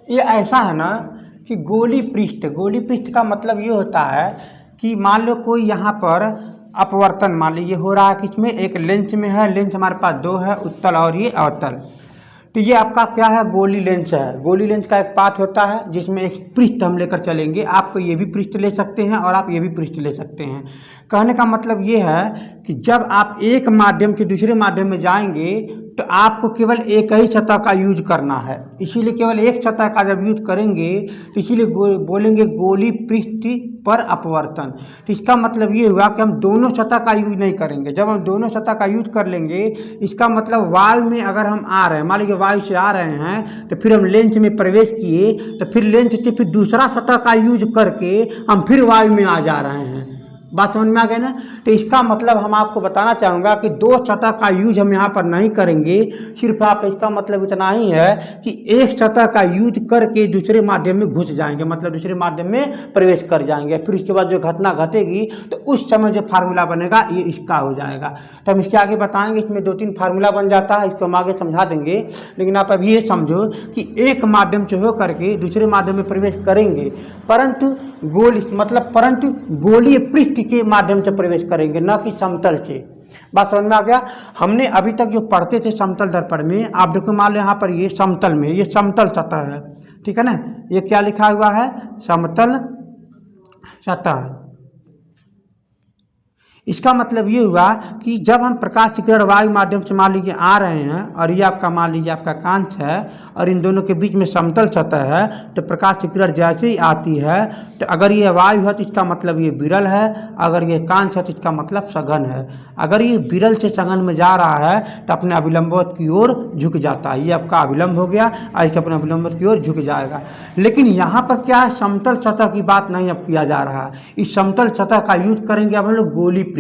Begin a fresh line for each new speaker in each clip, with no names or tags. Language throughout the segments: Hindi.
ये ऐसा है ना कि गोली पृष्ठ का मतलब ये होता है कि मान लो कोई यहाँ पर अपवर्तन मान लीजिए हो रहा है, किसमें, एक लेंस में है। लेंस हमारे पास दो है, उत्तल और ये अवतल। तो ये आपका क्या है, गोली लेंस है। गोली लेंस का एक पार्ट होता है जिसमें एक पृष्ठ हम लेकर चलेंगे। आप ये भी पृष्ठ ले सकते हैं और आप ये भी पृष्ठ ले सकते हैं। कहने का मतलब ये है कि जब आप एक माध्यम से दूसरे माध्यम में जाएंगे तो आपको केवल एक ही सतह का यूज करना है। इसीलिए केवल एक सतह का जब यूज करेंगे तो इसीलिए बोलेंगे गोली पृष्ठ पर अपवर्तन। तो इसका मतलब ये हुआ कि हम दोनों सतह का यूज नहीं करेंगे। जब हम दोनों सतह का यूज कर लेंगे, इसका मतलब वायु में अगर हम आ रहे हैं, मान लीजिए वायु से आ रहे हैं, तो फिर हम लेंस में प्रवेश किए, तो फिर लेंस से फिर दूसरा सतह का यूज करके हम फिर वायु में आ जा रहे हैं। बात समझ में आ गई ना। तो इसका मतलब हम आपको बताना चाहूँगा कि दो सतह का यूज हम यहाँ पर नहीं करेंगे। सिर्फ आप इसका मतलब इतना ही है कि एक सतह का यूज करके दूसरे माध्यम में घुस जाएंगे, मतलब दूसरे माध्यम में प्रवेश कर जाएंगे। फिर उसके बाद जो घटना घटेगी तो उस समय जो फार्मूला बनेगा ये इसका हो जाएगा। तो हम इसके आगे बताएंगे। इसमें 2-3 फार्मूला बन जाता है, इसको हम आगे समझा देंगे। लेकिन आप अभी ये समझो कि एक माध्यम से हो करके दूसरे माध्यम में प्रवेश करेंगे, परंतु गोलीय पृष्ठ के माध्यम से प्रवेश करेंगे, न कि समतल से। बात समझ में आ गया। हमने अभी तक जो पढ़ते थे समतल दर्पण में, आप देखो मान लो यहाँ पर ये समतल में, ये समतल सतह है, ठीक है ना। ये क्या लिखा हुआ है, समतल सतह। इसका मतलब ये हुआ कि जब हम प्रकाश किरण वायु माध्यम से मान लीजिए आ रहे हैं और ये आपका मान लीजिए आपका कांच है और इन दोनों के बीच में समतल सतह है, तो प्रकाश किरण जैसे ही आती है तो अगर ये वायु है तो इसका मतलब ये विरल है, अगर ये कांच है तो इसका मतलब सघन है। अगर ये विरल से सघन में जा रहा है तो अपने अभिलंबवत की ओर झुक जाता है। ये आपका अभिलंब हो गया और इसके अपने अभिलंबवत की ओर झुक जाएगा। लेकिन यहाँ पर क्या है, समतल सतह की बात नहीं अब किया जा रहा है। इस समतल सतह का यूज करेंगे अब हम लोग गोली पृष्ठ।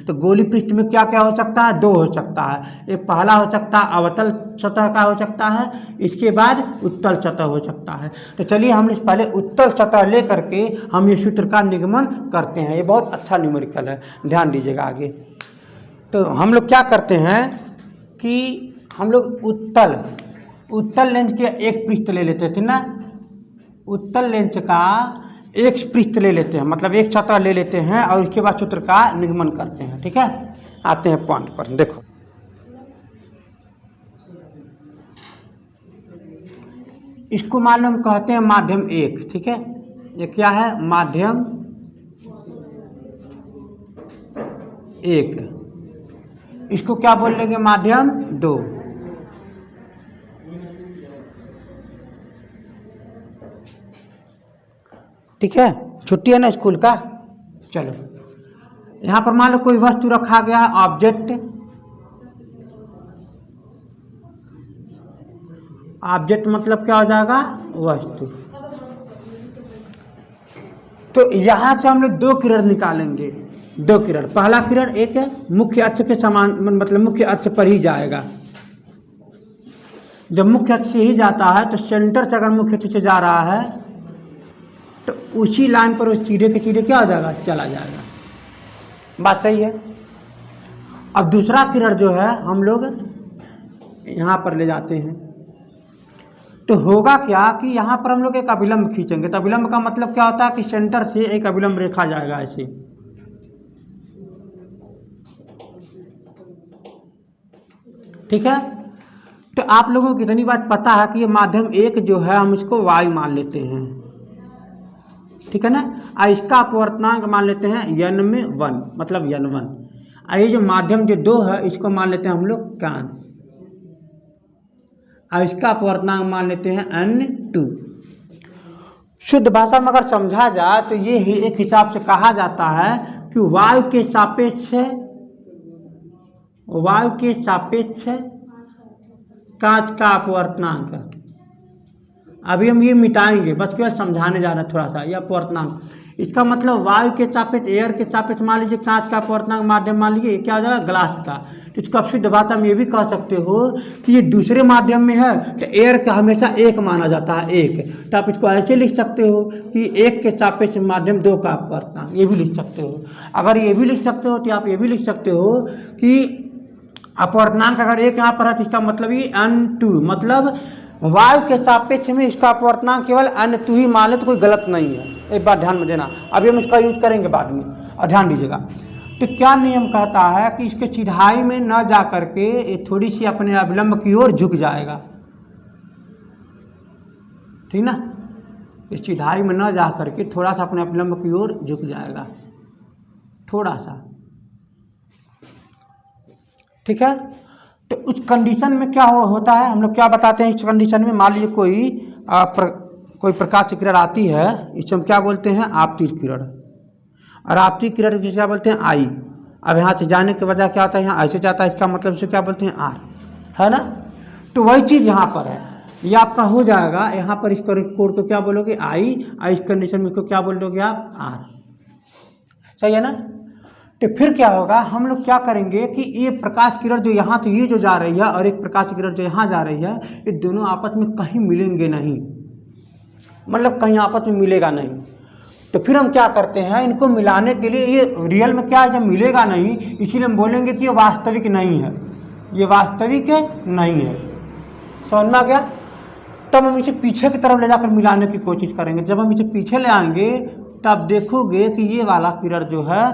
तो गोली पृष्ठ में क्या क्या हो सकता है, दो हो सकता है। एक पहला हो सकता है अवतल सतह का हो सकता है, इसके बाद उत्तल सतह हो सकता है। तो चलिए हम इस पहले उत्तल सतह ले करके हम ये सूत्र का निगमन करते हैं। ये बहुत अच्छा न्यूमेरिकल है, ध्यान दीजिएगा आगे। तो हम लोग क्या करते हैं कि हम लोग उत्तल लेंस के एक पृष्ठ ले लेते थे ना, उत्तल लेंस का एक पृष्ठ ले लेते हैं, मतलब एक सतह ले लेते हैं और उसके बाद सूत्र का निगमन करते हैं। ठीक है, आते हैं पॉइंट पर। देखो इसको मालूम कहते हैं माध्यम एक। ठीक है, ये क्या है, माध्यम एक। इसको क्या बोल लेंगे, माध्यम दो। ठीक है, छुट्टी है ना स्कूल का। चलो यहाँ पर मान लो कोई वस्तु रखा गया, ऑब्जेक्ट। ऑब्जेक्ट मतलब क्या हो जाएगा, वस्तु। तो यहाँ से हम लोग दो किरण निकालेंगे, दो किरण। पहला किरण एक मुख्य अक्ष के समान, मतलब मुख्य अक्ष पर ही जाएगा। जब मुख्य अक्ष से ही जाता है तो सेंटर से अगर मुख्य अक्ष से जा रहा है तो उसी लाइन पर उस चीरे के चीरे क्या हो जाएगा, चला जाएगा। बात सही है। अब दूसरा किरण जो है हम लोग यहाँ पर ले जाते हैं, तो होगा क्या कि यहाँ पर हम लोग एक अभिलंब खींचेंगे। तो अभिलंब का मतलब क्या होता है कि सेंटर से एक अभिलंब रेखा जाएगा ऐसे। ठीक है, तो आप लोगों को इतनी बात पता है कि ये माध्यम एक जो है हम इसको वायु मान लेते हैं। ठीक है ना, इसका अपवर्तनांक मान लेते हैं n में 1, मतलब n1। ये जो माध्यम जो दो है इसको मान लेते हैं हम लोग कांच, और इसका अपवर्तनांक मान लेते हैं n2। शुद्ध भाषा में अगर समझा जाए तो ये ही एक हिसाब से कहा जाता है कि वायु के सापेक्ष कांच का अपवर्तनांक। अभी हम ये मिटाएंगे, बस केवल समझाने जा रहे हैं थोड़ा सा। यह अपवर्तनांक, इसका मतलब वायु के सापेक्ष, एयर के सापेक्ष मान लीजिए कांच का अपवर्तनांक माध्यम मान लीजिए, ये क्या हो जाएगा, ग्लास का। तो इसका शुद्ध भाषा में ये भी कह सकते हो कि ये दूसरे माध्यम में है तो एयर का हमेशा एक माना जाता है, एक। तो आप इसको ऐसे लिख सकते हो कि एक के सापेक्ष माध्यम दो का अपवर्तनांक, ये भी लिख सकते हो। अगर ये भी लिख सकते हो तो आप ये भी लिख सकते हो कि अपवर्तनांक अगर एक यहाँ पर है तो इसका मतलब ये n2, मतलब वायु के सापेक्ष में इसका अपवर्तनांक केवल अन्य तू ही मान ले तो कोई गलत नहीं है, एक बात ध्यान में देना। अभी हम इसका यूज करेंगे बाद में, और ध्यान दीजिएगा। तो क्या नियम कहता है कि इसके चिढ़ाई में न जा करके ये थोड़ी सी अपने अविलंब की ओर झुक जाएगा, ठीक ना। इस चिढ़ाई में न जा करके थोड़ा सा अपने अविलंब की ओर झुक जाएगा, थोड़ा सा, ठीक है। तो उस कंडीशन में क्या होता है, हम लोग क्या बताते हैं इस कंडीशन में, मान लीजिए कोई प्रकाश की किरण आती है, इसे हम क्या बोलते हैं, आपतित किरण, और आपतित किरण जिसे क्या बोलते हैं, आई। अब यहाँ से जाने की वजह क्या होता है, यहाँ ऐसे जाता है, इसका मतलब इसे क्या बोलते हैं, आर, है ना। तो वही चीज़ यहाँ पर है, ये आपका हो जाएगा। यहाँ पर इस कोड को क्या बोलोगे, आई, और इस कंडीशन में इसको क्या बोलोगे आप, आर, सही है ना। तो फिर क्या होगा, हम लोग क्या करेंगे कि ये प्रकाश किरण जो यहाँ से ये जो जा रही है और एक प्रकाश किरण जो यहाँ जा रही है, ये दोनों आपस में कहीं मिलेंगे नहीं, मतलब कहीं आपस में मिलेगा नहीं। तो फिर हम क्या करते हैं, इनको मिलाने के लिए, ये रियल में क्या है, जब मिलेगा नहीं इसीलिए हम बोलेंगे कि ये वास्तविक नहीं है, ये वास्तविक नहीं है, समझ में आ गया। तब हम इसे पीछे की तरफ ले जाकर मिलाने की कोशिश करेंगे। जब हम इसे पीछे ले आएंगे तब देखोगे कि ये वाला किरण जो है,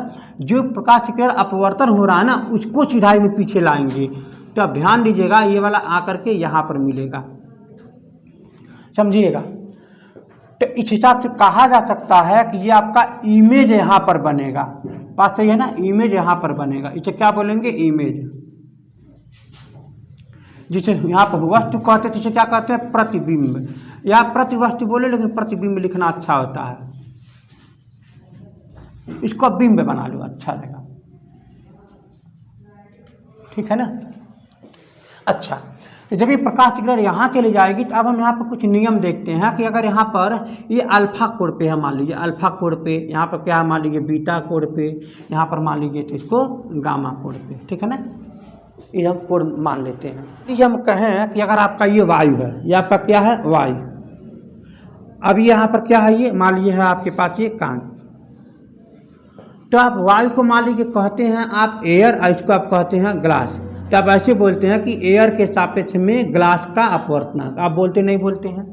जो प्रकाश किरण अपवर्तन हो रहा है ना, उसको चिढ़ाई में पीछे लाएंगे। तो अब ध्यान दीजिएगा, ये वाला आकर के यहाँ पर मिलेगा, समझिएगा। तो इस हिसाब से कहा जा सकता है कि ये आपका इमेज यहाँ पर बनेगा, बात सही है ना, इमेज यहाँ पर बनेगा। इसे क्या बोलेंगे, इमेज, जिसे यहाँ पर वस्तु कहते हैं, जिसे क्या कहते हैं, प्रतिबिंब, या प्रतिवस्तु बोले, लेकिन प्रतिबिंब लिखना अच्छा होता है, इसको बिंब बना लो, अच्छा रहेगा, ठीक है ना। अच्छा, जब ये प्रकाश किरण यहाँ चली जाएगी तो अब हम यहाँ पर कुछ नियम देखते हैं कि अगर यहाँ पर ये अल्फा कोड पे है, मान लीजिए अल्फा कोड पे, यहाँ पर क्या है, मान लीजिए बीटा कोड पे, यहाँ पर मान लीजिए तो इसको गामा कोड पे, ठीक है ना, ये हम कोड मान लेते हैं। ये हम कहें कि अगर आपका ये वायु है, ये आपका क्या है, वायु, अब यहाँ पर क्या है, ये मान लीजिए है आपके पास ये कांच, तो आप वायु को मान लीजिए कहते हैं आप एयर, और इसको आप कहते हैं ग्लास। तो आप ऐसे बोलते हैं कि एयर के सापेक्ष में ग्लास का अपवर्तनांक, आप बोलते नहीं बोलते हैं।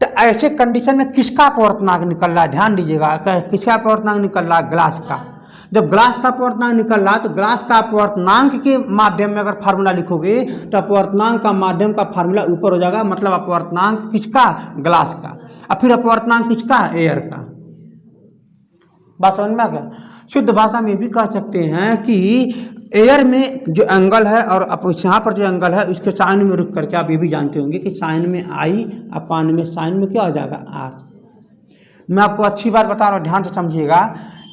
तो ऐसे कंडीशन में किसका अपवर्तनांक निकल रहा है, ध्यान दीजिएगा, किसका अपवर्तनांक निकल रहा है, ग्लास का। जब ग्लास का अपवर्तनांक निकल रहा है तो ग्लास का अपवर्तनांक के माध्यम में अगर फार्मूला लिखोगे तो अपवर्तनांक का माध्यम का फार्मूला ऊपर हो जाएगा, मतलब अपवर्तनांक किसका, ग्लास का, और फिर अपवर्तनांक किसका, एयर का। बात समझ में आ गया। शुद्ध भाषा में भी कह सकते हैं कि एयर में जो एंगल है और यहाँ पर जो एंगल है उसके साइन में रुक करके आप ये भी जानते होंगे कि साइन में आई, अपान में साइन में क्या हो जाएगा, आर। मैं आपको अच्छी बात बता रहा हूँ, ध्यान से समझिएगा।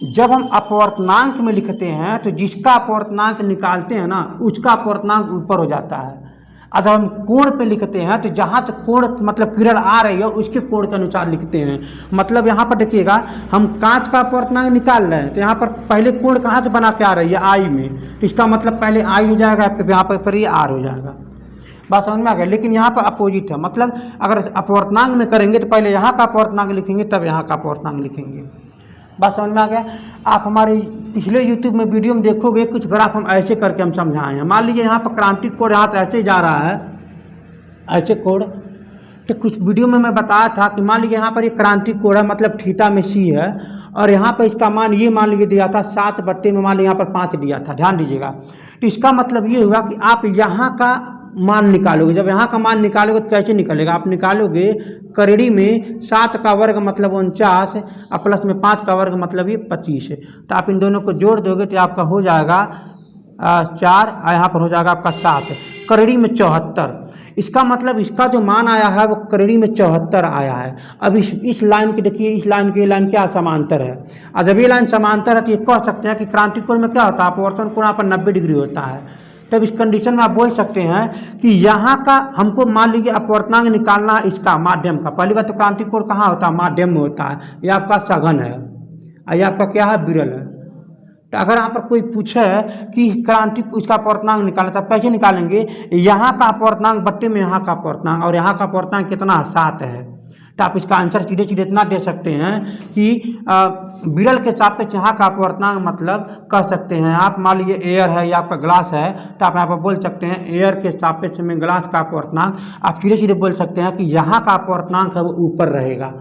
जब हम अपवर्तनांक में लिखते हैं तो जिसका अपवर्तनांक निकालते हैं ना, उसका अपवर्तनांक ऊपर हो जाता है। और जब हम कोण पे लिखते हैं तो जहाँ से कोण मतलब किरण आ रही है उसके कोण के अनुसार लिखते हैं। मतलब यहाँ पर देखिएगा, हम कांच का अपवर्तनांक निकाल रहे हैं तो यहाँ पर पहले कोण कहाँ से बना के आ रही है, आई में, तो इसका मतलब पहले आई हो जाएगा, फिर यहाँ पर फिर ये आर हो जाएगा। बात समझ में आ गया। लेकिन यहाँ पर अपोजिट है, मतलब अगर अपवर्तनांक में करेंगे तो पहले यहाँ का अपवर्तनांक लिखेंगे तब यहाँ का अपवर्तनांक लिखेंगे। बात समझ में आ गया। आप हमारे पिछले यूट्यूब में वीडियो में देखोगे कुछ ग्राफ हम ऐसे करके हम समझाए हैं। मान लीजिए यहाँ पर क्रांतिक कोण यहाँ से ऐसे जा रहा है, ऐसे कोण, तो कुछ वीडियो में मैं बताया था कि मान लीजिए यहाँ पर ये क्रांतिक कोण है, मतलब थीटा में सी है, और यहाँ पर इसका मान ये मान लीजिए दिया था 7 बट्टे में मान लीजिए यहाँ पर 5 दिया था, ध्यान दीजिएगा। तो इसका मतलब ये हुआ कि आप यहाँ का मान निकालोगे। जब यहाँ का मान निकालोगे तो कैसे निकलेगा, आप निकालोगे करेड़ी में 7 का वर्ग मतलब 49 और प्लस में 5 का वर्ग मतलब ये 25 है। तो आप इन दोनों को जोड़ दोगे तो आपका हो जाएगा 4 और यहाँ पर हो जाएगा आपका 7, करेड़ी में 74। इसका मतलब इसका जो मान आया है वो करेड़ी में 74 आया है। अब इस लाइन के देखिए, इस लाइन की लाइन क्या समांतर है, और जब ये लाइन समांतर है तो ये कह सकते हैं कि क्रांतिक कोण में क्या होता है, अपवर्तन कोण यहाँ पर 90 डिग्री होता है। तब इस कंडीशन में आप बोल सकते हैं कि यहाँ का हमको मान लीजिए अपवर्तनांक निकालना है इसका माध्यम का। पहली बात तो क्रांतिक कोण कहाँ होता है, माध्यम में होता है। ये आपका सघन है और ये आपका क्या है, विरल है। तो अगर यहाँ पर कोई पूछे कि क्रांतिक उसका अपवर्तनांक निकालना, तब कैसे निकालेंगे, यहाँ का अपवर्तनांक बट्टे में यहाँ का अपवर्तनांक, और यहाँ का अपवर्तनांक कितना 7 है। तो आप इसका आंसर सीधे सीधे इतना दे सकते हैं कि विरल के सापेक्ष यहाँ का अपवर्तनांक मतलब कह सकते हैं आप। मान लीजिए एयर है या आपका ग्लास है, तो आप यहाँ पर बोल सकते हैं एयर के सापेक्ष में ग्लास का अपवर्तनांक। आप सीधे सीधे बोल सकते हैं कि यहाँ का अपवर्तनांक है वो ऊपर रहेगा,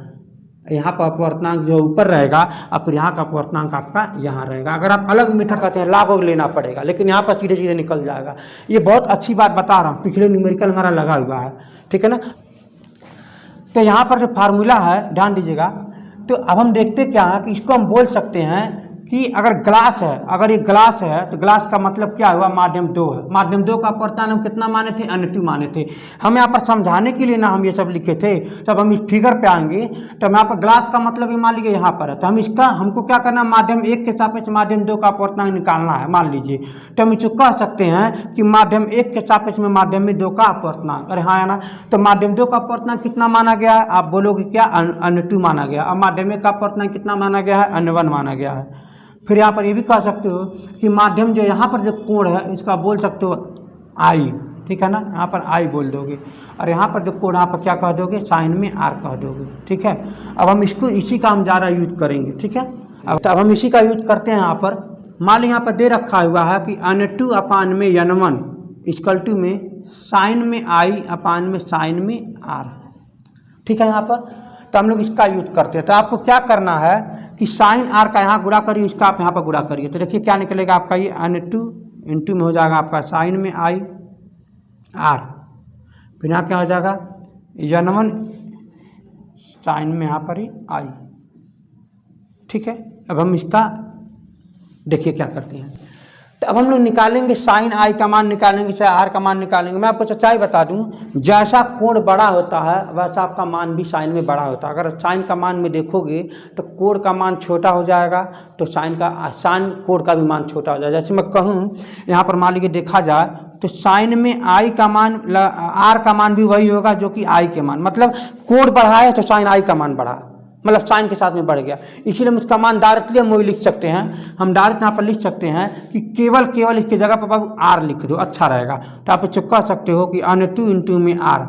यहाँ पर अपवर्तनांक जो ऊपर रहेगा और फिर यहाँ का अपवर्तनांक आपका यहाँ रहेगा। अगर आप अलग मीटर कहते हैं लागू लेना पड़ेगा, लेकिन यहाँ पर सीधे सीधे निकल जाएगा। ये बहुत अच्छी बात बता रहा हूँ, पिछले न्यूमेरिकल हमारा लगा हुआ है, ठीक है ना। तो यहाँ पर जो फार्मूला है ध्यान दीजिएगा। तो अब हम देखते क्या है कि इसको हम बोल सकते हैं कि अगर ग्लास है, अगर ये ग्लास है तो ग्लास का मतलब क्या हुआ, माध्यम 2 है। माध्यम 2 का अपवर्तनांक हम कितना माने थे, N2 माने थे। हम यहाँ पर समझाने के लिए ना हम ये सब लिखे थे। जब हम इस फिगर पे आएंगे तो हम यहाँ पर ग्लास का मतलब ये मान लीजिए यहाँ पर है, तो हम इसका हमको क्या करना, माध्यम 1 के सापेक्ष माध्यम 2 का अपवर्तनांक निकालना है मान लीजिए। तो हम इसको कह सकते हैं कि माध्यम 1 के सापेक्ष में माध्यम 2 का अपवर्तनांक, अरे हाँ है ना। तो माध्यम 2 का अपवर्तनांक कितना माना गया है, आप बोलोगे क्या, N2 माना गया। अब माध्यम 1 का अपवर्तनांक कितना माना गया है, N1 माना गया है। फिर यहाँ पर ये भी कह सकते हो कि माध्यम जो यहाँ पर जो कोण है इसका बोल सकते हो आई, ठीक है ना, यहाँ पर आई बोल दोगे। और यहाँ पर जो कोण यहाँ पर क्या कह दोगे, साइन में आर कह दोगे, ठीक है। अब हम इसको इसी का हम ज़्यादा यूज करेंगे, ठीक है। अब हम इसी का यूज करते हैं। यहाँ पर मान ली यहाँ पर दे रखा हुआ है कि N2 अपान में N1 इक्वल टू में साइन में आई अपान में साइन में आर, ठीक है। यहाँ पर तो हम लोग इसका यूज करते हैं। तो आपको क्या करना है कि साइन आर का यहाँ गुणा करिए, इसका आप यहाँ पर गुणा करिए। तो देखिए क्या निकलेगा आपका, ये N2 इंटू में हो जाएगा आपका साइन में आई आर, फिर यहाँ क्या हो जाएगा N1 साइन में यहाँ पर ही आई, ठीक है। अब हम इसका देखिए क्या करते हैं। तो अब हम लोग निकालेंगे साइन आई का मान निकालेंगे, चाहे आर का मान निकालेंगे। मैं आपको सच्चाई बता दूं, जैसा कोण बड़ा होता है वैसा आपका मान भी साइन में बड़ा होता है। अगर साइन का मान में देखोगे तो कोण का मान छोटा हो जाएगा, तो साइन कोण का भी मान छोटा हो जाएगा। जैसे मैं कहूँ यहाँ पर मान लीजिए देखा जाए तो साइन में आई का मान आर का मान भी वही होगा जो कि आई के मान, मतलब कोण बढ़ा है तो साइन आई का मान बढ़ा, मतलब साइन के साथ में बढ़ गया। इसीलिए हम इसका मान डायरेक्टली हम वही लिख सकते हैं। हम डायरेक्ट यहाँ पर लिख सकते हैं कि केवल इसकी जगह पर बाबू आर लिख दो, अच्छा रहेगा। तो आप इसको कह सकते हो कि N2 इंटू में आर,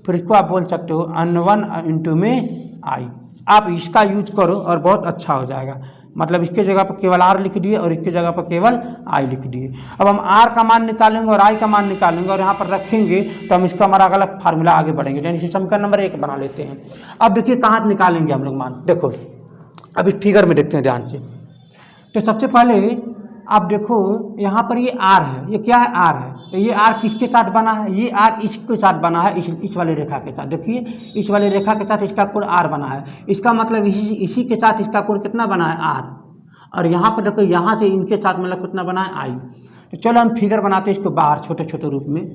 फिर इसको आप बोल सकते हो N1 इंटू में आई। आप इसका यूज करो और बहुत अच्छा हो जाएगा। मतलब इसके जगह पर केवल आर लिख दिए और इसके जगह पर केवल आई लिख दिए। अब हम आर का मान निकालेंगे और आई का मान निकालेंगे और यहाँ पर रखेंगे तो हम इसका हमारा अलग फार्मूला आगे बढ़ेंगे। यानी समीकरण नंबर 1 बना लेते हैं। अब देखिए कहाँ निकालेंगे हम लोग मान, देखो अब इस फिगर में देखते हैं ध्यान से। तो सबसे पहले आप देखो यहाँ पर ये आर है, ये क्या है, आर है। तो ये आर किसके साथ बना है, ये आर इसके साथ बना है, इस वाले रेखा के साथ। देखिए इस वाले रेखा के साथ इसका कोण आर बना है, इसका मतलब इसी के साथ इसका कोण कितना बना है, आर। और यहाँ पर देखो यहाँ से इनके साथ मतलब कितना बना है, आई। तो चलो हम फिगर बनाते हैं इसको बाहर छोटे छोटे रूप में।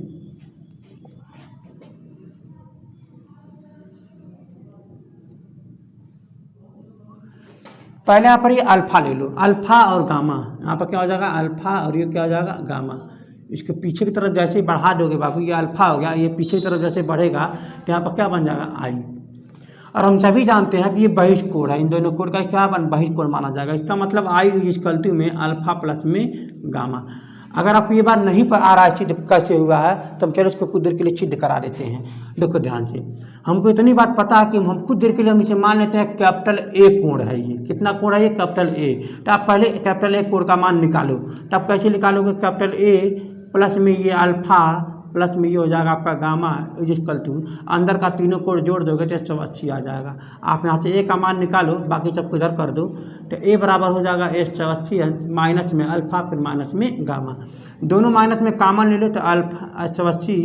पहले यहाँ पर ये अल्फा ले लो, अल्फा और गामा। यहाँ पर क्या हो जाएगा, अल्फा और ये क्या हो जाएगा, गामा। इसको पीछे की तरफ जैसे ही बढ़ा दोगे बाबू, ये अल्फा हो गया, ये पीछे की तरफ जैसे बढ़ेगा तो यहाँ पर क्या बन जाएगा, आई। और हम सभी जानते हैं कि ये बहिष्कोण है, इन दोनों कोण का क्या बहिष्कोण माना जाएगा। इसका मतलब आई इक्वल टू में अल्फा प्लस में गामा। अगर आपको ये बात नहीं पर आ रहा है सिद्ध कैसे हुआ है, तो हम चलो इसको कुछ देर के लिए सिद्ध करा देते हैं। देखो ध्यान से, हमको इतनी बात पता है कि हम कुछ देर के लिए हम इसे मान लेते हैं कैपिटल ए कोण है। ये कितना कोण है, ये कैपिटल ए। तो आप पहले कैपिटल ए कोण का मान निकालो। तो आप कैसे निकालोगे, कैपिटल ए प्लस में ये अल्फा प्लस में ये हो जाएगा आपका गामा इक्वल टू, अंदर का तीनों कोण जोड़ दोगे तो 180 आ जाएगा। आप यहाँ से ए का मान निकालो, बाकी सब इधर कर दो। तो ए बराबर हो जाएगा 180 माइनस में अल्फा फिर माइनस में गामा, दोनों माइनस में कॉमन ले लो तो अल्फा 180,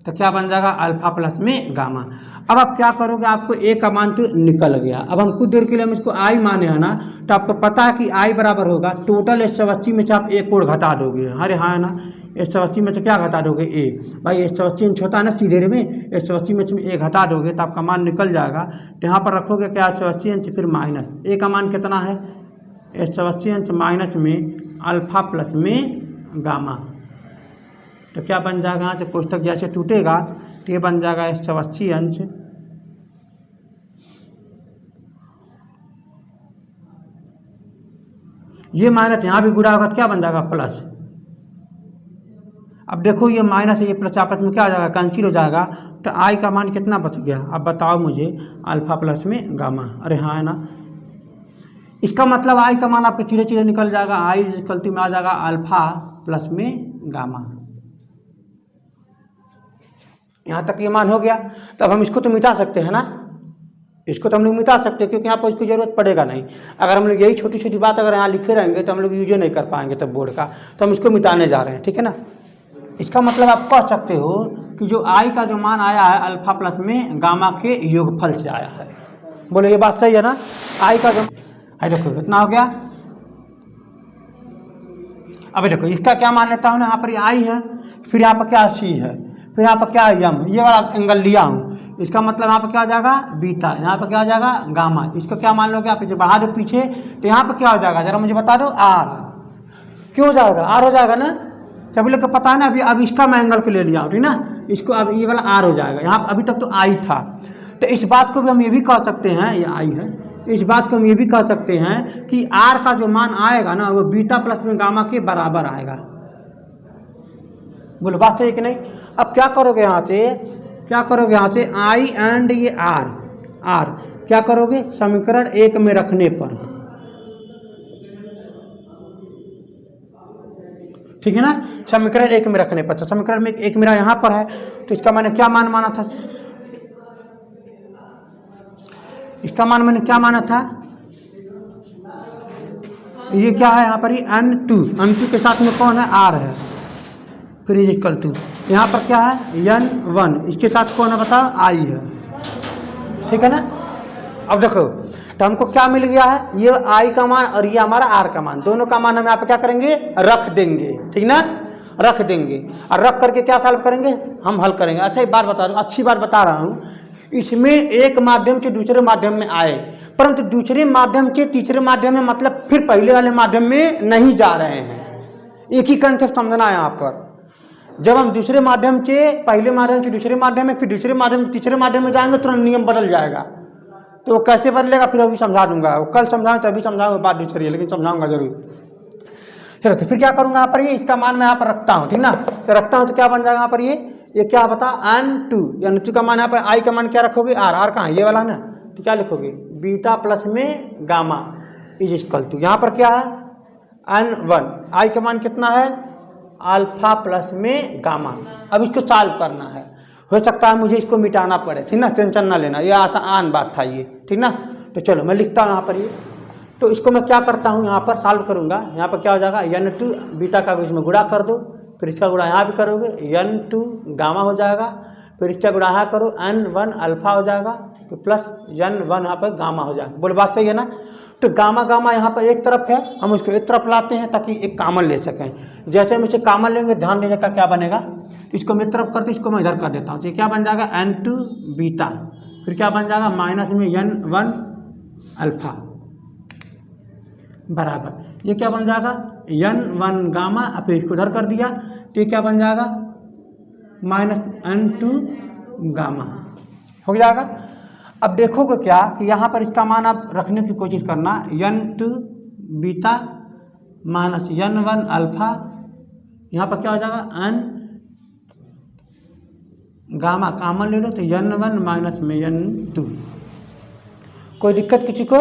तो क्या बन जाएगा, अल्फा प्लस में गामा। अब आप क्या करोगे, आपको ए का मान तो निकल गया। अब हम कुछ देर के लिए हम इसको आई माने है ना, तो आपको पता है कि आई बराबर होगा टोटल 180 में से आप एक कोण घटा दोगे। अरे हाँ है ना, 180 में से क्या घटा दोगे, ए। भाई 180 इंच होता है ना सीधे में, 180 में से ए घटा दोगे तो आपका मान निकल जाएगा। तो यहाँ पर रखोगे क्या, 180 इंच फिर माइनस ए का मान कितना है, 180 इंच माइनस में अल्फा प्लस में गामा। तो क्या बन जाएगा, यहाँ से कोष्ठक जैसे टूटेगा तो ये बन जाएगा 180 अंश ये माइनस यहाँ भी गुणा होगा तो क्या बन जाएगा, प्लस। अब देखो ये माइनस ये प्लस आपस में क्या हो जाएगा, कैंसिल हो जाएगा। तो आई का मान कितना बच गया, अब बताओ मुझे, अल्फा प्लस में गामा। अरे हाँ है ना, इसका मतलब आई का मान आपके सीधे सीधे निकल जाएगा, आई गलती में आ जाएगा अल्फा प्लस में गामा। यहाँ तक ये मान हो गया। तब हम इसको तो मिटा सकते हैं ना, इसको तो हम लोग मिटा सकते हैं, क्योंकि यहाँ पर इसकी जरूरत पड़ेगा नहीं। अगर हम लोग यही छोटी छोटी बात अगर यहाँ लिखे रहेंगे तो हम लोग यूज नहीं कर पाएंगे तब बोर्ड का, तो हम इसको मिटाने जा रहे हैं, ठीक है ना। इसका मतलब आप कह सकते हो कि जो आई का जो मान आया है अल्फा प्लस में गामा के योगफल से आया है। बोलो ये बात सही है ना। आई का जो है देखो कितना हो गया। अब देखो इसका क्या मान लेता हूँ ना, यहाँ पर आई है, फिर यहाँ पर क्या सी है, फिर यहाँ पर क्या है यम, ये वाला एंगल लिया हूँ, इसका मतलब यहाँ पर क्या हो जाएगा बीटा, यहाँ पर क्या हो जाएगा गामा। इसको क्या मान लोगे आप, बढ़ा दो पीछे, तो यहाँ पर क्या हो जाएगा जरा मुझे बता दो, आर। क्यों हो जाएगा, आर हो जाएगा ना, सभी लोग को पता है ना। अभी अब इसका मैं एंगल को ले लिया हूँ, ठीक ना, इसको अब ये वाला आर हो जाएगा। यहाँ अभी तक तो आई था, तो इस बात को भी हम ये भी कह सकते हैं, ये आई है, इस बात को हम ये भी कह सकते हैं कि आर का जो मान आएगा ना वो बीटा प्लस में गामा के बराबर आएगा। बोलो बात सही कि नहीं। अब क्या करोगे यहाँ से, क्या करोगे यहाँ से, आई एंड ये आर, आर क्या करोगे समीकरण 1 में रखने पर, ठीक है ना, समीकरण 1 में रखने पर। समीकरण में 1 मेरा यहाँ पर है, तो इसका मैंने क्या मान माना था, इसका मान मैंने क्या माना था, ये क्या है यहाँ पर, ये n2, n2 के साथ में कौन है, r है, फिर ये इक्वल टू यहाँ पर क्या है n1, इसके साथ कौन है बताओ, i है, ठीक है ना। अब देखो तो हमको क्या मिल गया है, ये i का मान और ये हमारा r का मान, दोनों का मान हम यहाँ पे क्या करेंगे रख देंगे, ठीक ना, रख देंगे। और रख करके क्या सॉल्व करेंगे, हम हल करेंगे। अच्छा एक बात बता रहा हूँ, अच्छी बात बता रहा हूँ, इसमें एक माध्यम से दूसरे माध्यम में आए, परंतु दूसरे माध्यम के तीसरे माध्यम में मतलब फिर पहले वाले माध्यम में नहीं जा रहे हैं। एक ही कंसेप्ट समझना है यहाँ पर। जब हम दूसरे माध्यम से पहले माध्यम से दूसरे माध्यम में, फिर दूसरे माध्यम से तीसरे माध्यम में जाएंगे, तुरंत नियम बदल जाएगा। तो वो कैसे बदलेगा फिर अभी समझा दूंगा, वो कल समझाऊँ तभी समझाऊंगा, बात दूसरी है लेकिन समझाऊंगा जरूर। चलो तो फिर क्या करूँगा यहाँ पर, ये इसका मान मैं यहाँ पर रखता हूँ, ठीक ना, तो रखता हूँ तो क्या बन जाएगा यहाँ पर, ये क्या बता n2, n2 का मान यहाँ पर, आई का मान क्या रखोगे r, r कहाँ ये वाला ना, तो क्या लिखोगे बीटा प्लस में गामा इज इक्वल टू, यहाँ पर क्या है n1, आई का मान कितना है अल्फा प्लस में गामा। अब इसको सॉल्व करना है, हो सकता है मुझे इसको मिटाना पड़े, ठीक ना, टेंशन ना लेना, ये आसान बात था ये, ठीक ना। तो चलो मैं लिखता हूँ यहाँ पर ये, तो इसको मैं क्या करता हूँ यहाँ पर सॉल्व करूँगा। यहाँ पर क्या हो जाएगा n2 बीटा का इसमें गुणा कर दो, फिर इसका गुणा यहाँ भी करोगे n2 गामा हो जाएगा, फिर इसका गुणा यहाँ करो n1 अल्फा हो जाएगा, तो प्लस n1 यहाँ पर गामा हो जाएगा। बोल बात सही है ना। तो गामा गामा यहाँ पर एक तरफ है, हम उसको एक तरफ लाते हैं ताकि एक कामन ले सकें। जैसे हम इसे कामन लेंगे ध्यान देने का क्या बनेगा, इसको मैं तरफ करते इसको मैं इधर कर देता हूँ, तो क्या बन जाएगा n2 बीटा, फिर क्या बन जाएगा माइनस में n1 अल्फा बराबर, ये क्या बन जाएगा n1 गामा, फिर इसको उधर कर दिया, तो ये क्या बन जाएगा माइनस n2 गामा हो जाएगा। अब देखोगे क्या कि यहाँ पर इसका मान आप रखने की कोशिश करना, n2 beta minus n1 alpha, यहाँ पर क्या हो जाएगा n गामा कामन ले लो, तो n1 माइनस में n2, कोई दिक्कत किसी को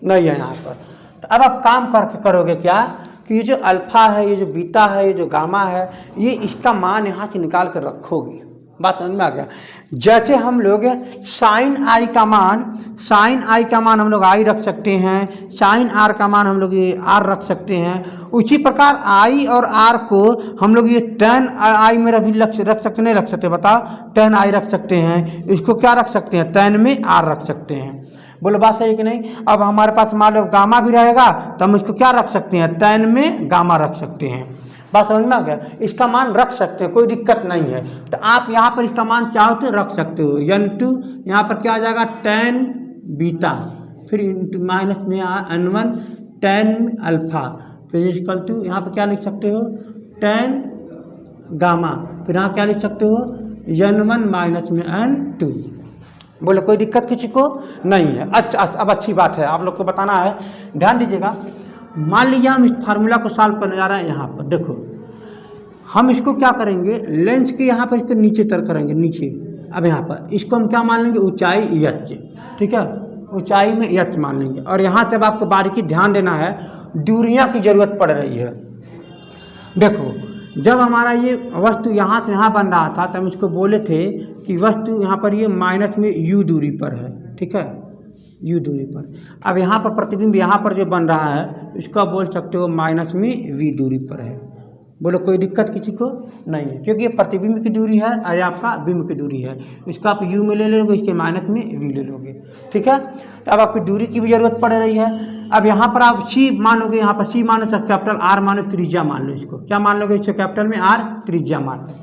नहीं है यहाँ पर। तो अब आप काम करके करोगे क्या कि ये जो अल्फा है, ये जो बीटा है, ये जो गामा है, ये इसका मान यहाँ से निकाल कर रखोगे। बात समझ में आ गया। जैसे हम लोग साइन आई का मान, साइन आई का मान हम लोग आई रख सकते हैं, साइन आर का मान हम लोग ये आर रख सकते हैं, उसी प्रकार आई और आर को हम लोग ये टेन आई में भी रख सकते नहीं रख सकते, बताओ टेन आई रख सकते हैं, इसको क्या रख सकते हैं टेन में आर रख सकते हैं। बोलो बात सही कि नहीं। अब हमारे पास मान लो गामा भी रहेगा तो हम इसको क्या रख सकते हैं टेन में गामा रख सकते हैं। बात समझ में आ गया। इसका मान रख सकते हैं, कोई दिक्कत नहीं है। तो आप यहाँ पर इसका मान चाहो तो रख सकते हो, n2 यहाँ पर क्या आ जाएगा टेन बीटा, फिर माइनस में n1 टेन अल्फा, फिर इक्वल टू यहाँ पर क्या लिख सकते हो टेन गामा, फिर यहाँ क्या लिख सकते हो n1 माइनस में n2। बोले कोई दिक्कत किसी को नहीं है। अच्छा अब अच्छी बात है, आप लोग को बताना है, ध्यान दीजिएगा। मान लीजिए हम इस फार्मूला को सॉल्व करने जा रहे हैं। यहाँ पर देखो हम इसको क्या करेंगे, लेंस के यहाँ पर इसको नीचे तर करेंगे, नीचे। अब यहाँ पर इसको हम क्या मान लेंगे, ऊंचाई एच, ठीक है, ऊंचाई में एच मान लेंगे। और यहाँ से अब आपको बारीकी ध्यान देना है, दूरियाँ की ज़रूरत पड़ रही है। देखो जब हमारा ये वस्तु यहाँ से यहाँ बन रहा था तो हम इसको बोले थे कि वस्तु यहाँ पर ये माइनस में u दूरी पर है, ठीक है, u दूरी पर। अब यहाँ पर प्रतिबिंब यहाँ पर जो बन रहा है इसको आप बोल सकते हो माइनस में v दूरी पर है। बोलो कोई दिक्कत किसी को नहीं है, क्योंकि ये प्रतिबिंब की दूरी है और आपका बिंब की दूरी है। इसका आप u में ले लोगे, इसके माइनस में v ले लोगे, ठीक है। तो अब आपकी दूरी की भी ज़रूरत पड़ रही है। अब यहाँ पर आप c मानोगे, यहाँ पर c मानो चाहे कैपिटल R मानो, त्रिज्या मान लो, इसको क्या मान लोगे, इसको कैपिटल में R त्रिज्या मान लो।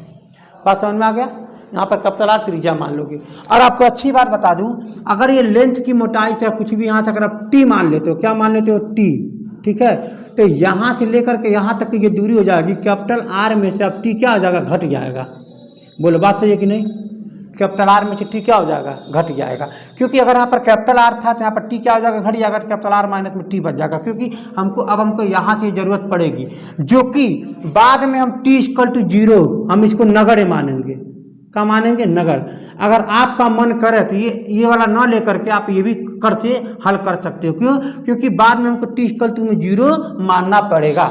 बात समझ में आ गया, यहाँ पर कैपिटल R त्रिज्या मान लोगे। और आपको अच्छी बात बता दूँ, अगर ये लेंथ की मोटाई चाहे कुछ भी यहाँ से अगर आप t मान लेते हो, क्या मान लेते हो, t, ठीक है, तो यहाँ से लेकर के यहाँ तक की ये दूरी हो जाएगी, कैपिटल R में से अब t क्या हो जाएगा, घट जाएगा। बोलो बात सही है कि नहीं, कैपिटल R में से t क्या हो जाएगा, घट जाएगा। क्योंकि अगर यहाँ पर कैपिटल R था तो यहाँ पर t क्या हो जाएगा, घट जाएगा, तो कैपिटल R माइनस में t बच जाएगा। क्योंकि हमको यहाँ से ज़रूरत पड़ेगी, जो कि बाद में हम t इक्वल टू 0 हम इसको नगण्य मानेंगे। क्या मानेंगे, नगण्य। अगर आपका मन करे तो ये वाला न लेकर के आप ये भी करके हल कर सकते हो। क्यों, क्योंकि बाद में हमको t इक्वल टू 0 मानना पड़ेगा।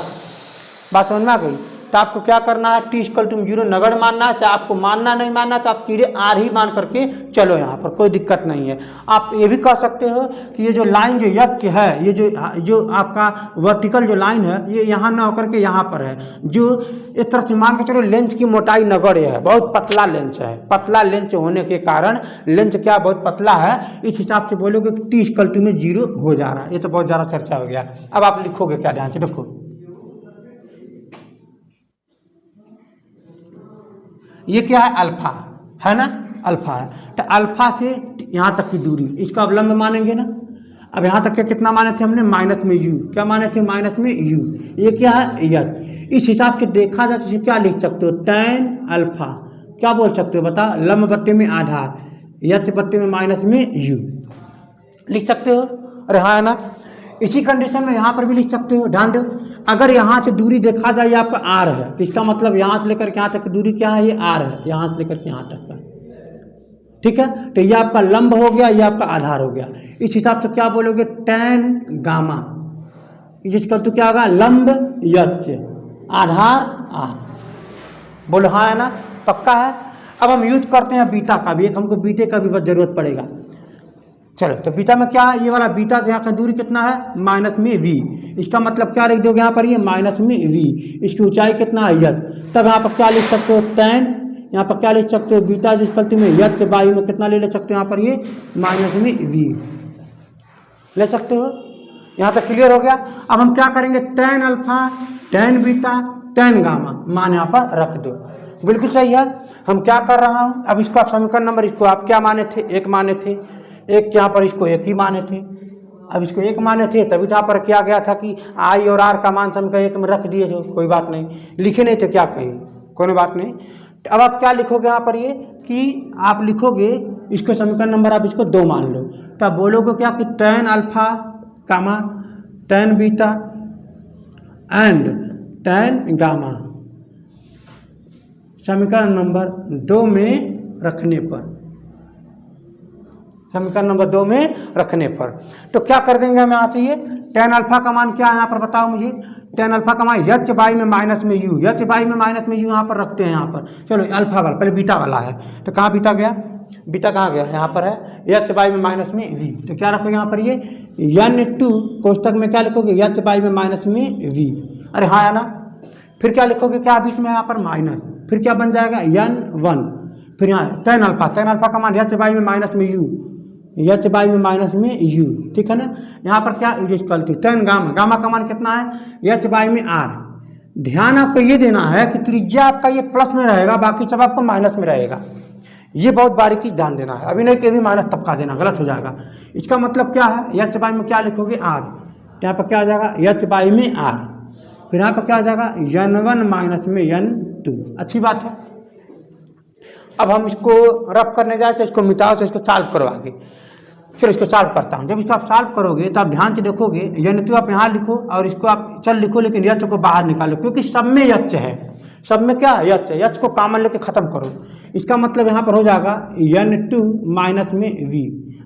बात समझ में आ गई। तो आपको क्या करना है, t इक्वल टू 0 नगण्य मानना है। चाहे आपको मानना नहीं मानना तो आप सीधे R ही मान करके चलो, यहाँ पर कोई दिक्कत नहीं है। आप ये भी कह सकते हो कि ये जो लाइन जो यक्ष है, ये जो आपका वर्टिकल जो लाइन है, ये यहाँ ना होकर के यहाँ पर है, जो इस तरह से मान के चलो लेंस की मोटाई नगण्य है, बहुत पतला लेंस है। पतला लेंस होने के कारण लेंस क्या बहुत पतला है, इस हिसाब से बोलोगे कि t इक्वल टू में 0 हो जा रहा है। ये तो बहुत ज़्यादा चर्चा हो गया। अब आप लिखोगे क्या, ध्यान से देखो, ये क्या है, अल्फा है ना, अल्फा है। तो अल्फा से यहाँ तक की दूरी, इसका अवलंब मानेंगे ना। अब यहाँ तक के कितना माने थे हमने, माइनस में u, क्या माने थे, माइनस में u। ये क्या है, एच। इस हिसाब से देखा जाए तो इसे क्या लिख सकते हो, tan अल्फा, क्या बोल सकते हो बता, लंब बट्टे में आधार, एच बट्टे में माइनस में u लिख सकते हो। अरे हाँ है ना। इसी कंडीशन में यहाँ पर भी लिख सकते हो। ध्यान दो, अगर यहाँ से दूरी देखा जाए आपका r है, तो इसका मतलब यहाँ से लेकर के यहाँ तक की दूरी क्या है, ये r है, यहाँ से लेकर के यहाँ तक का, ठीक है। तो ये आपका लंब हो गया, ये आपका आधार हो गया। इस हिसाब से क्या बोलोगे, tan गामा, जिसका तो क्या होगा, लंब यच, आधार r। बोलो हाँ है ना, पक्का है। अब हम यूज करते हैं बीटा का भी, एक हमको बीटे का भी बस जरूरत पड़ेगा। चलो, तो बीटा में क्या है, ये वाला बीटा से यहाँ का दूरी कितना है, माइनस में v। इसका मतलब क्या लिख दोगे यहाँ पर, ये माइनस में v। इसकी ऊंचाई कितना है, यच। तब यहाँ पर क्या लिख सकते हो, tan, यहाँ पर क्या लिख सकते हो, बीटा जिसकल में यच बाई में कितना ले सकते हो, यहाँ पर ये माइनस में v ले सकते हो। यहाँ तक क्लियर हो गया। अब हम क्या करेंगे, tan alpha, tan beta, tan gamma मान यहाँ पर रख दो। बिल्कुल सही है। हम क्या कर रहा हूँ, अब इसको आप समीकरण नंबर, इसको आप क्या माने थे, 1 माने थे, एक यहाँ पर इसको 1 ही माने थे। अब इसको 1 माने थे, तभी यहाँ पर किया गया था कि I और R का मान समीकरण 1 में रख दिए जो, कोई बात नहीं, लिखे नहीं थे क्या कहीं, कोई बात नहीं। अब आप क्या लिखोगे यहाँ पर, ये कि आप लिखोगे इसको समीकरण नंबर आप इसको 2 मान लो। तब बोलोगे क्या कि tan alpha comma tan beta and tan gamma समीकरण नंबर 2 में रखने पर, समीकरण नंबर 2 में रखने पर तो क्या कर देंगे हम यहाँ से, ये tan अल्फा का मान क्या है यहाँ पर बताओ मुझे। tan अल्फा का मान यच बाई में माइनस में u, यच बाई में माइनस में u यहाँ पर रखते हैं। यहाँ पर चलो अल्फा वाला, पहले बीटा वाला है, तो कहाँ बीटा गया, बीटा कहाँ गया, यहाँ पर है यच बाई में माइनस में v। तो क्या रखोगे यहाँ पर, ये n2 कोष्टक में क्या लिखोगे, यच बाई में माइनस में v। अरे हाँ है ना। फिर क्या लिखोगे, क्या बीच में यहाँ पर माइनस, फिर क्या बन जाएगा n1, फिर यहाँ tan अल्फा का मान यच बाई में माइनस में u, यच बाई में माइनस में u, ठीक है ना। यहाँ पर क्या equal to tan gamma, gamma का मान कितना है, यच बाई में r। ध्यान आपको ये देना है कि त्रिज्या आपका ये प्लस में रहेगा, बाकी सब आपको माइनस में रहेगा। ये बहुत बारीकी ध्यान देना है, अभी नहीं कि भी माइनस तबका देना, गलत हो जाएगा। इसका मतलब क्या है, यच बाई में क्या लिखोगे, r, तो यहाँ पर क्या आ जाएगा यच बाई में r, फिर यहाँ पर क्या आ जाएगा n1 माइनस में n2। अच्छी बात है। अब हम इसको रफ करने जाए तो इसको मिटाओ, तो इसको सॉल्व करो आगे। फिर इसको सॉल्व करता हूँ। जब इसको आप सॉल्व करोगे तो आप ध्यान से देखोगे, n2 आप यहाँ लिखो और इसको आप चल लिखो, लेकिन यच को बाहर निकालो, क्योंकि सब में यच है। सब में क्या है एच है, एच को कॉमन लेके ख़त्म करो। इसका मतलब यहाँ पर हो जाएगा N2 माइनस में V।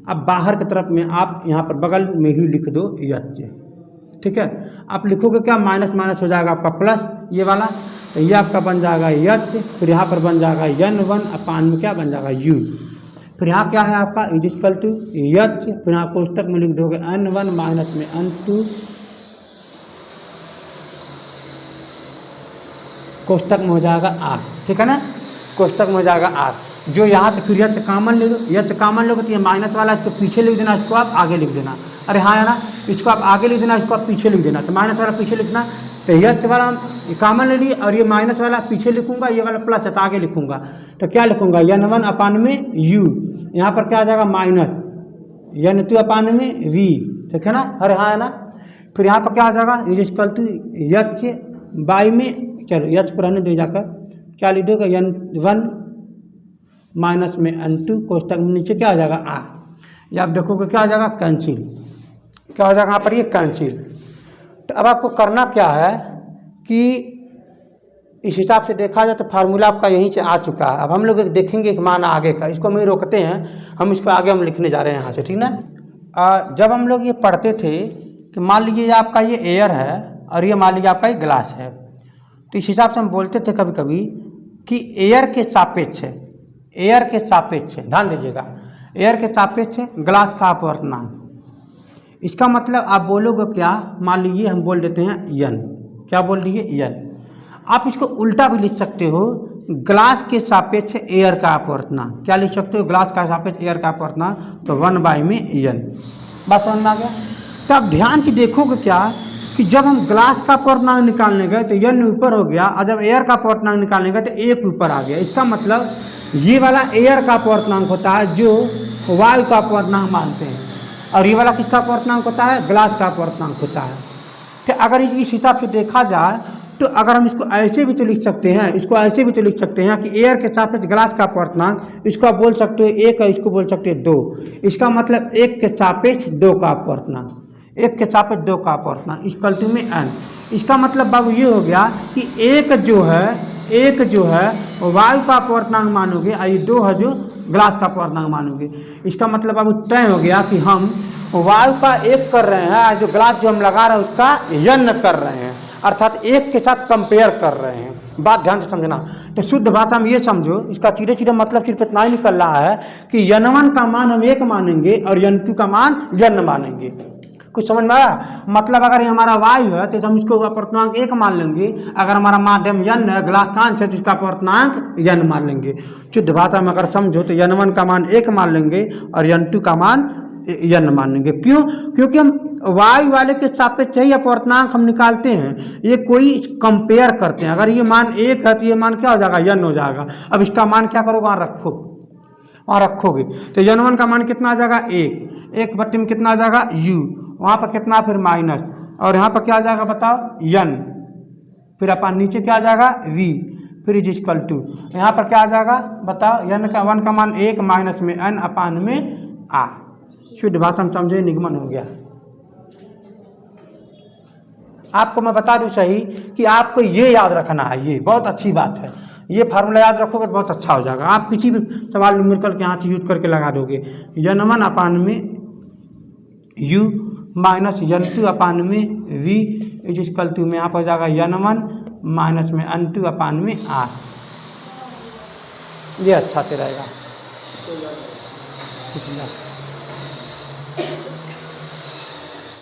अब बाहर की तरफ में आप यहाँ पर बगल में ही लिख दो एच, ठीक है। आप लिखोगे क्या, माइनस माइनस हो जाएगा आपका प्लस ये वाला, तो ये आपका बन जाएगा एच, फिर यहाँ पर बन जाएगा N1 अपान में क्या बन जाएगा U। फिर यहाँ क्या है आपका इज इक्वल टू एच, फिर यहाँ कोष्टक में लिख दोगे N1 माइनस में N2, कोष्टक में हो जाएगा आर, ठीक है ना, कोष्टक में हो जाएगा आर। जो यहाँ से फिर एच कॉमन ले लो, एच कॉमन लोगे तो ये माइनस वाला इसको पीछे लिख देना, इसको आप आगे लिख देना। अरे हाँ है ना, इसको आप आगे लिख देना, इसको आप पीछे लिख देना। तो माइनस वाला पीछे लिखना, तो एच वाला कॉमन ले लिए और ये माइनस वाला पीछे लिखूंगा, ये वाला प्लस है तो आगे लिखूंगा। तो क्या लिखूंगा N1 अपान में U, यहाँ पर क्या आ जाएगा माइनस N2 अपान में V, ठीक है ना। अरे हाँ है ना, फिर यहाँ पर क्या आ जाएगा is equal to H by में, चलो एच को रहने दे जाकर, क्या लिख दोगे N1 माइनस में N2, कोष्टक में नीचे क्या आ जाएगा आर। ये आप देखोगे क्या आ जाएगा कैंसिल, क्या हो जाएगा यहाँ पर ये कैंसिल। तो अब आपको करना क्या है कि इस हिसाब से देखा जाए तो फार्मूला आपका यहीं से आ चुका है। अब हम लोग देखेंगे एक मान आगे का, इसको हम ही रोकते हैं, हम इसको आगे हम लिखने जा रहे हैं यहाँ से, ठीक ना। जब हम लोग ये पढ़ते थे कि मान लीजिए आपका ये एयर है और ये मान लीजिए आपका ये ग्लास है, तो इस हिसाब से हम बोलते थे कभी कभी कि एयर के सापेक्ष है, एयर के सापेक्ष है, ध्यान दीजिएगा, एयर के सापेक्ष है ग्लास का अपवर्तनांक। इसका मतलब आप बोलोगे क्या, मान लीजिए हम बोल देते हैं n, क्या बोल दिए n। आप इसको उल्टा भी लिख सकते हो, ग्लास के सापेक्ष एयर का अपवर्तनांक, क्या लिख सकते हो, ग्लास का सापेक्ष एयर का अपवर्तनांक, तो 1 में n। बस समझ में आ गया। तो आप ध्यान से देखोगे क्या कि जब हम ग्लास का अपवर्तनांक निकालने गए तो n ऊपर हो गया, और जब एयर का अपवर्तनांक निकालने गए तो 1 ऊपर आ गया। इसका मतलब ये वाला एयर का अपवर्तनांक होता है जो वायु का अपवर्तनांक मानते हैं, और ये वाला किसका अपवर्तनांक होता है, ग्लास का अपवर्तनांक होता है। तो अगर इस हिसाब से देखा जाए तो अगर हम इसको ऐसे भी तो लिख सकते हैं, इसको ऐसे भी तो लिख सकते हैं कि एयर के सापेक्ष ग्लास का अपवर्तनांक, इसको आप बोल सकते हो 1 है, इसको बोल सकते हो 2। इसका मतलब 1 के सापेक्ष 2 का अपवर्तनांक, 1 के सापेक्ष 2 का अपवर्तनांक इक्वल टू में n। इसका मतलब बाबू ये हो गया कि एक जो है वायु का अपवर्तनांक मानोगे, और ये 2 है जो ग्लास का अपवर्तनांक मानोगे। इसका मतलब बाबू तय हो गया कि हम वायु का 1 कर रहे हैं, जो ग्लास जो हम लगा रहे हैं उसका n कर रहे हैं, अर्थात 1 के साथ कंपेयर कर रहे हैं। बात ध्यान से समझना। तो शुद्ध भाषा में ये समझो, इसका सीधे सीधे मतलब सिर्फ इतना ही निकल रहा है कि N1 का मान हम 1 मानेंगे और N2 का मान n मानेंगे। कुछ समझ में आया? मतलब अगर ये हमारा वायु है तो हम इसको अपवर्तनांक 1 मान लेंगे, अगर हमारा माध्यम n है, ग्लास कांच है, तो इसका अपवर्तनांक n मान लेंगे। शुद्ध भाषा में अगर समझो तो N1 का मान 1 मान लेंगे और N2 का मान n मान लेंगे। क्यों? क्योंकि हम वायु वाले के सापेक्ष ही अपवर्तनांक हम निकालते हैं, ये कोई कंपेयर करते हैं। अगर ये मान 1 है तो ये मान क्या हो जाएगा, n हो जाएगा। अब इसका मान क्या करोगे, वहाँ रखो, वहाँ रखोगे तो N1 का मान कितना आ जाएगा, 1 बट्टे में कितना आ जाएगा u, वहाँ पर कितना फिर माइनस, और यहाँ पर क्या आ जाएगा बताओ n, फिर अपन नीचे क्या आ जाएगा v, फिर इज इक्वल टू यहाँ पर क्या आ जाएगा बताओ, n का मान 1 माइनस में n अपान में r। शुद्ध भाषा में समझे, निगमन हो गया। आपको मैं बता दूं सही कि आपको ये याद रखना है, ये बहुत अच्छी बात है, ये फार्मूला याद रखोगे बहुत अच्छा हो जाएगा। आप किसी भी सवाल न्यूमेरिकल के यहाँ से यूज करके लगा दोगे। N1 अपान में u माइनस N2 अपान में v इज इक्वल टू में यहाँ पर हो जाएगा N1 माइनस में N2 अपान में r। ये अच्छा से रहेगा।